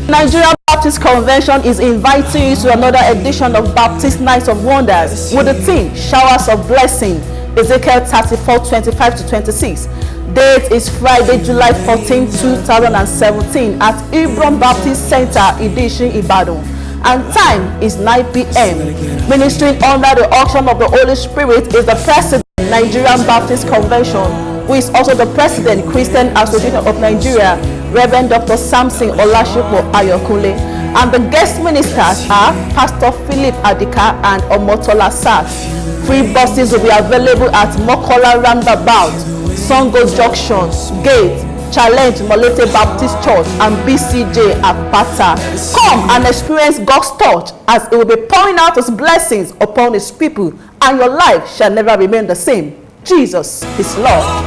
Nigerian Baptist Convention is inviting you to another edition of Baptist Nights of Wonders with the theme Showers of Blessing, Ezekiel 34:25-26. Date is Friday, July 14, 2017 at Ibron Baptist Center, Idishin, Ibadan. And time is 9 p.m. Ministering under the auction of the Holy Spirit is the President, Nigerian Baptist Convention, who is also the President, Christian Association of Nigeria, Reverend Dr. Samson Olashipo Ayokunle. And the guest ministers are Pastor Philip Adika and Omotola Sars. Free buses will be available at Mokola Roundabout, Songo Junction, Gate, Challenge Molete Baptist Church and BCJ Akpata. Come and experience God's touch as it will be pouring out His blessings upon His people, and your life shall never remain the same. Jesus is Lord.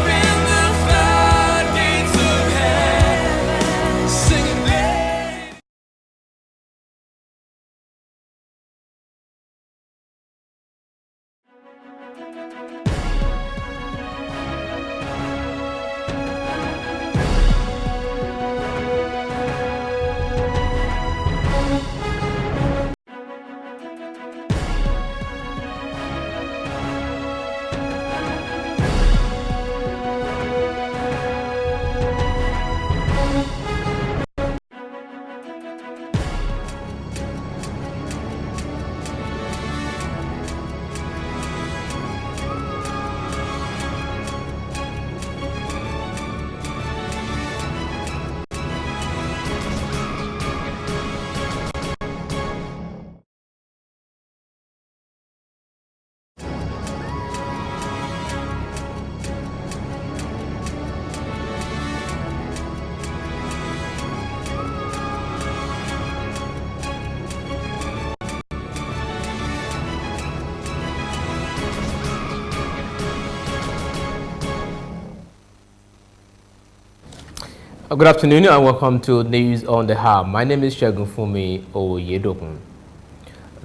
Good afternoon and welcome to News on the Hour. My name is Segun Fumi Oyedokun.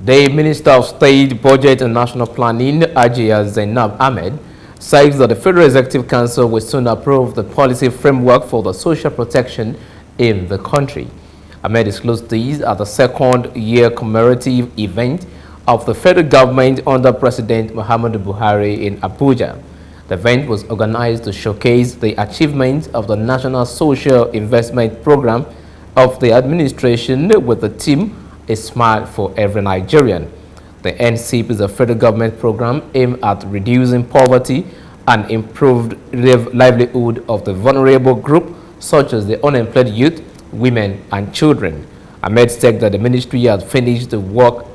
The Minister of State, Budget and National Planning, Ajia Zainab Ahmed, says that the Federal Executive Council will soon approve the policy framework for the social protection in the country. Ahmed disclosed these at the second-year commemorative event of the federal government under President Muhammadu Buhari in Abuja. The event was organized to showcase the achievements of the National Social Investment Program of the administration with the theme A Smile for Every Nigerian. The NCP is a federal government program aimed at reducing poverty and improved livelihood of the vulnerable group such as the unemployed youth, women and children. Ahmed said that the ministry had finished the work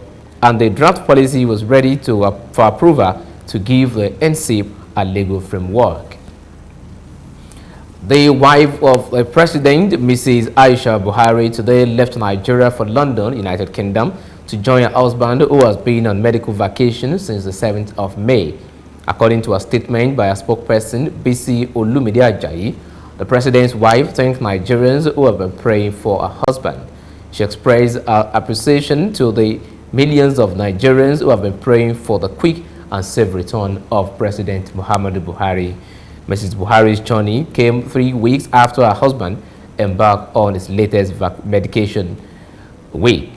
and the draft policy was ready for approval to give the NCP a legal framework. The wife of the president, Mrs. Aisha Buhari, today left Nigeria for London, United Kingdom, to join her husband who has been on medical vacation since the 7th of May. According to a statement by a spokesperson, Bisi Olumide Ajayi, the president's wife thanked Nigerians who have been praying for her husband. She expressed her appreciation to the millions of Nigerians who have been praying for the quick and safe return of President Muhammadu Buhari. Mrs. Buhari's journey came 3 weeks after her husband embarked on his latest medication week.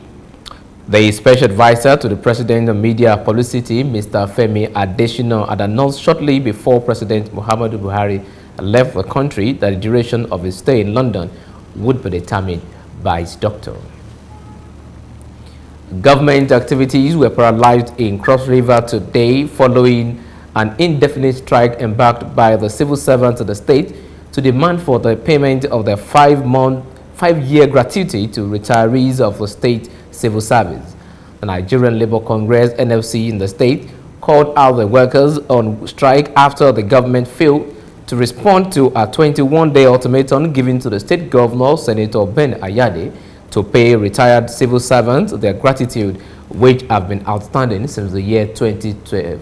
The special advisor to the President of Media Publicity, Mr. Femi Adesina, had announced shortly before President Muhammadu Buhari left the country that the duration of his stay in London would be determined by his doctor. Government activities were paralyzed in Cross River today following an indefinite strike embarked by the civil servants of the state to demand for the payment of their 5-year gratuity to retirees of the state civil service. The Nigerian Labour Congress (NLC) in the state called out the workers on strike after the government failed to respond to a 21-day ultimatum given to the state governor, Senator Ben Ayade, to pay retired civil servants their gratitude, which have been outstanding since the year 2012.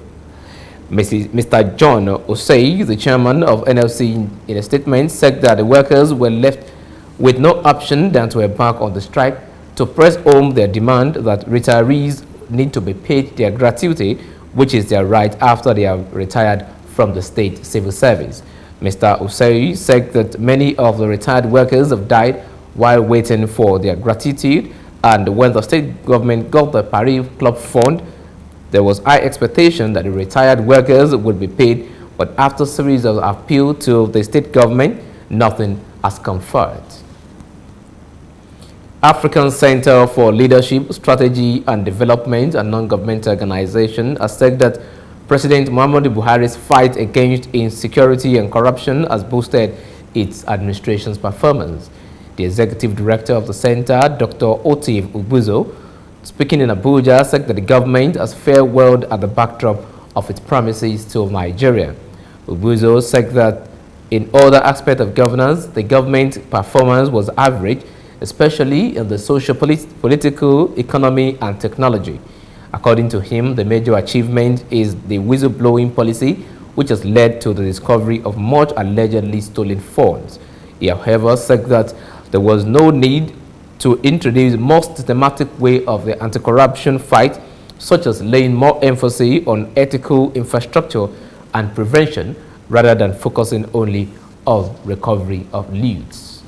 Mr. John Osei, the chairman of NLC, in a statement said that the workers were left with no option than to embark on the strike to press home their demand that retirees need to be paid their gratuity, which is their right after they are retired from the state civil service. Mr. Osei said that many of the retired workers have died while waiting for their gratitude. And when the state government got the Paris Club Fund, there was high expectation that the retired workers would be paid, but after a series of appeal to the state government, nothing has come forth. African Center for Leadership, Strategy and Development, a non-governmental organization, has said that President Muhammadu Buhari's fight against insecurity and corruption has boosted its administration's performance. The executive director of the center, Dr. Otiv Ubuzo, speaking in Abuja, said that the government has fared well at the backdrop of its promises to Nigeria. Ubuzo said that in other aspects of governance, the government performance was average, especially in the social-political, economy and technology. According to him, the major achievement is the whistleblowing policy, which has led to the discovery of much allegedly stolen funds. He, however, said that there was no need to introduce more systematic way of the anti-corruption fight, such as laying more emphasis on ethical infrastructure and prevention, rather than focusing only on recovery of loots.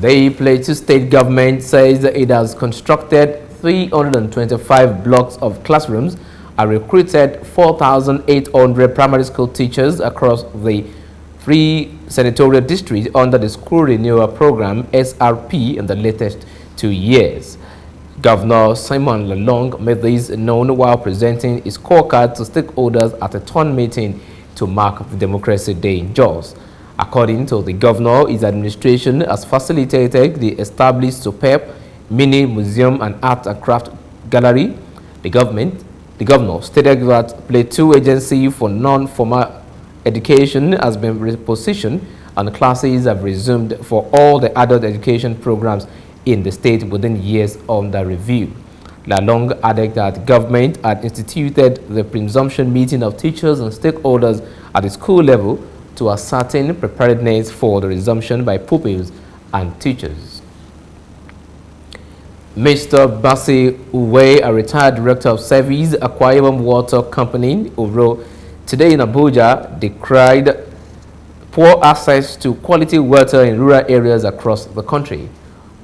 The Plateau State government says that it has constructed 325 blocks of classrooms and recruited 4,800 primary school teachers across the 3 senatorial districts under the School Renewal Program (SRP) in the latest 2 years. Governor Simon Lalong made this known while presenting his scorecard to stakeholders at a town meeting to mark the Democracy Day in Jos. According to the governor, his administration has facilitated the established superb mini museum and art and craft gallery. The governor stated that Plateau Agency for Non-Formal Education has been repositioned and classes have resumed for all the adult education programs in the state within years under review. Lalong added that government had instituted the presumption meeting of teachers and stakeholders at the school level to ascertain preparedness for the resumption by pupils and teachers. Mr. Basi Uwe, a retired director of service, Akwa Ibom Water Company, Uro, today in Abuja, decried poor access to quality water in rural areas across the country.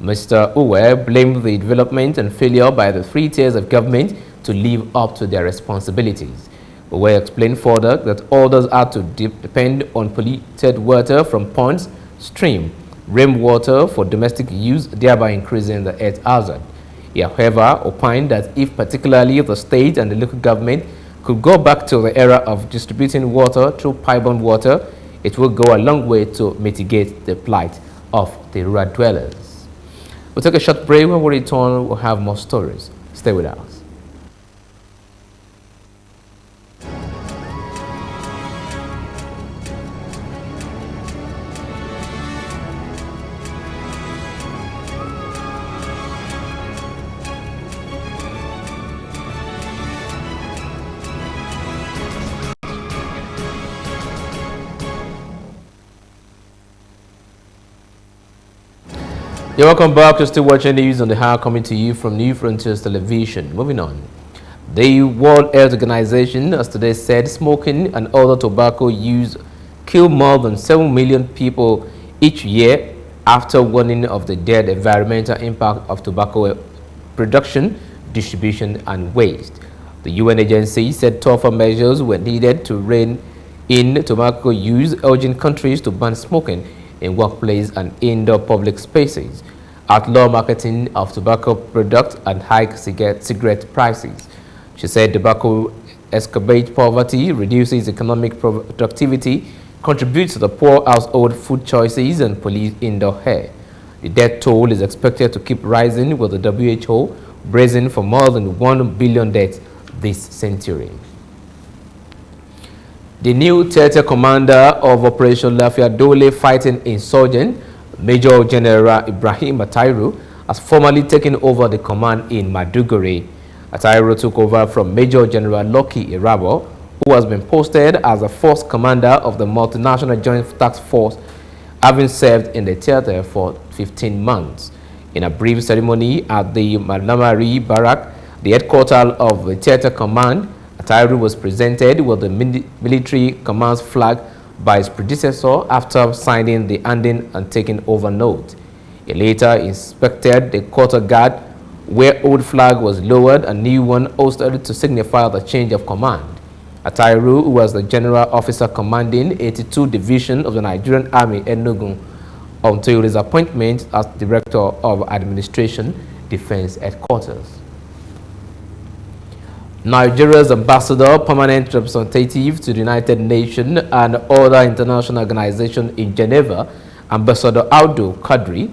Mr. Uwe blamed the development and failure by the 3 tiers of government to live up to their responsibilities. Uwe explained further that others are to depend on polluted water from ponds, stream, rainwater for domestic use, thereby increasing the health hazard. He, however, opined that if particularly the state and the local government could go back to the era of distributing water through pipe-borne water, it will go a long way to mitigate the plight of the rural dwellers. We'll take a short break. When we return, we'll have more stories. Stay with us. You're welcome back. You're still watching news on the hour, coming to you from New Frontiers Television. Moving on. The World Health Organization has today said smoking and other tobacco use kill more than 7 million people each year, after warning of the dead environmental impact of tobacco production, distribution and waste. The UN agency said tougher measures were needed to rein in tobacco use, urging countries to ban smoking in workplace and indoor public spaces, outlaw marketing of tobacco products and hike cigarette prices. She said tobacco exacerbates poverty, reduces economic productivity, contributes to the poor household food choices and pollutes indoor air. The death toll is expected to keep rising, with the WHO bracing for more than 1 billion deaths this century. The new theater commander of Operation Lafia Dole fighting insurgent, Major General Ibrahim Atairu, has formally taken over the command in Maduguri. Atairu took over from Major General Lucky Irabo, who has been posted as the first commander of the Multinational Joint Task Force, having served in the theater for 15 months. In a brief ceremony at the Malamari Barrack, the headquarters of the theater command, Atairu was presented with the military command's flag by his predecessor after signing the handing and taking over note. He later inspected the quarter guard where old flag was lowered and new one hoisted to signify the change of command. Atairu, who was the general officer commanding 82 Division of the Nigerian Army Enugu until his appointment as Director of Administration, Defense Headquarters. Nigeria's ambassador, permanent representative to the United Nations and other international organizations in Geneva, Ambassador Audu Kadri,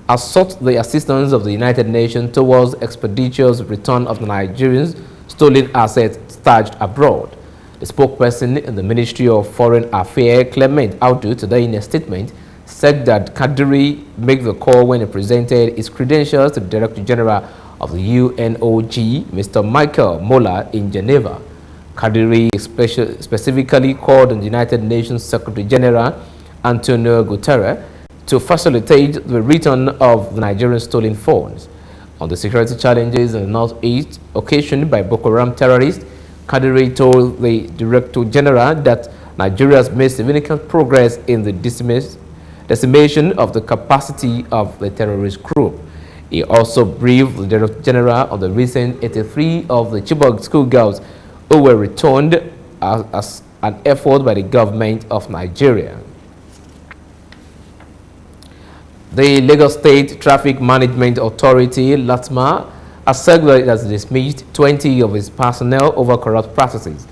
has sought the assistance of the United Nations towards expeditious return of the Nigerians' stolen assets stashed abroad. The spokesperson in the Ministry of Foreign Affairs, Clement Audu, today in a statement, said that Kadri made the call when he presented his credentials to the Director General of the UNOG, Mr. Michael Moller, in Geneva. Kadri specifically called on the United Nations Secretary General Antonio Guterres to facilitate the return of the Nigerian stolen funds. On the security challenges in the northeast occasioned by Boko Haram terrorists, Kadri told the Director General that Nigeria has made significant progress in the decimation of the capacity of the terrorist group. He also briefed the Director General on the recent 83 of the Chibok schoolgirls who were returned as an effort by the government of Nigeria. The Lagos State Traffic Management Authority, LATMA, has said that it has dismissed 20 of its personnel over corrupt practices.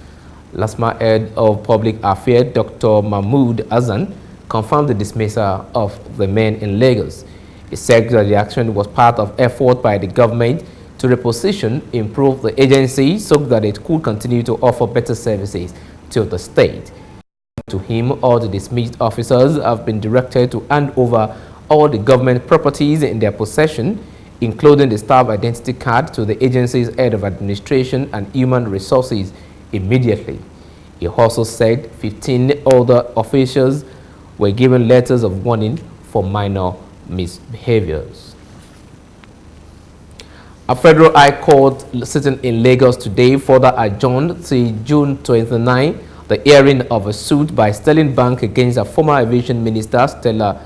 LATMA Head of Public Affairs, Dr. Mahmood Hassan, confirmed the dismissal of the men in Lagos. He said that the action was part of effort by the government to reposition, improve the agency so that it could continue to offer better services to the state. To him, all the dismissed officers have been directed to hand over all the government properties in their possession, including the staff identity card, to the agency's head of administration and human resources immediately. He also said 15 other officials were given letters of warning for minor misbehaviors. A federal high court sitting in Lagos today further adjourned to June 29 the hearing of a suit by Sterling Bank against a former aviation minister, Stella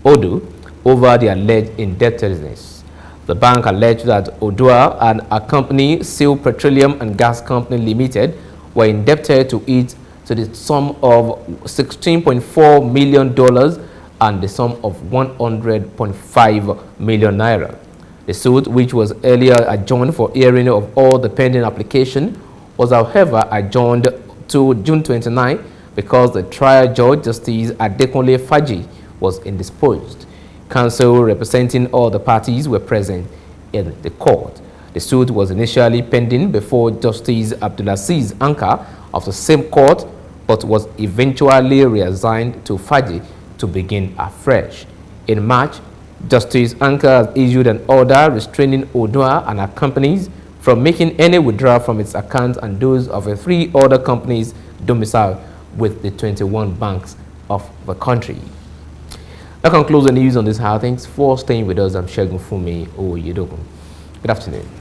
Odu, over the alleged indebtedness. The bank alleged that Odua and a company, Seal Petroleum and Gas Company Limited, were indebted to it to the sum of $16.4 million and the sum of 100.5 million naira. The suit, which was earlier adjourned for hearing of all the pending application, was however adjourned to June 29 because the trial judge, Justice Adekunle Faji, was indisposed. Counsel representing all the parties were present in the court. The suit was initially pending before Justice Abdulaziz Anka of the same court, but was eventually reassigned to Faji to begin afresh. In March, Justice Anka has issued an order restraining Odua and her companies from making any withdrawal from its accounts and those of the 3 other companies domiciled with the 21 banks of the country. That concludes the news on this hour. Thanks for staying with us. I'm Shegun Fumi Oyedogun. Good afternoon.